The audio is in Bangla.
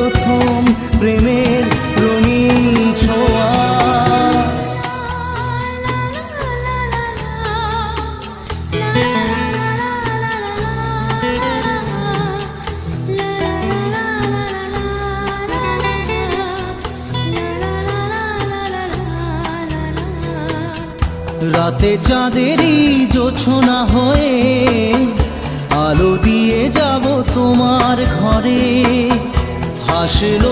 প্রথম প্রেমের রঙিন ছোঁয়া। রাতে চাঁদেরই জোছনা হয়ে আলো দিয়ে যাব তোমার ঘরে। হাসল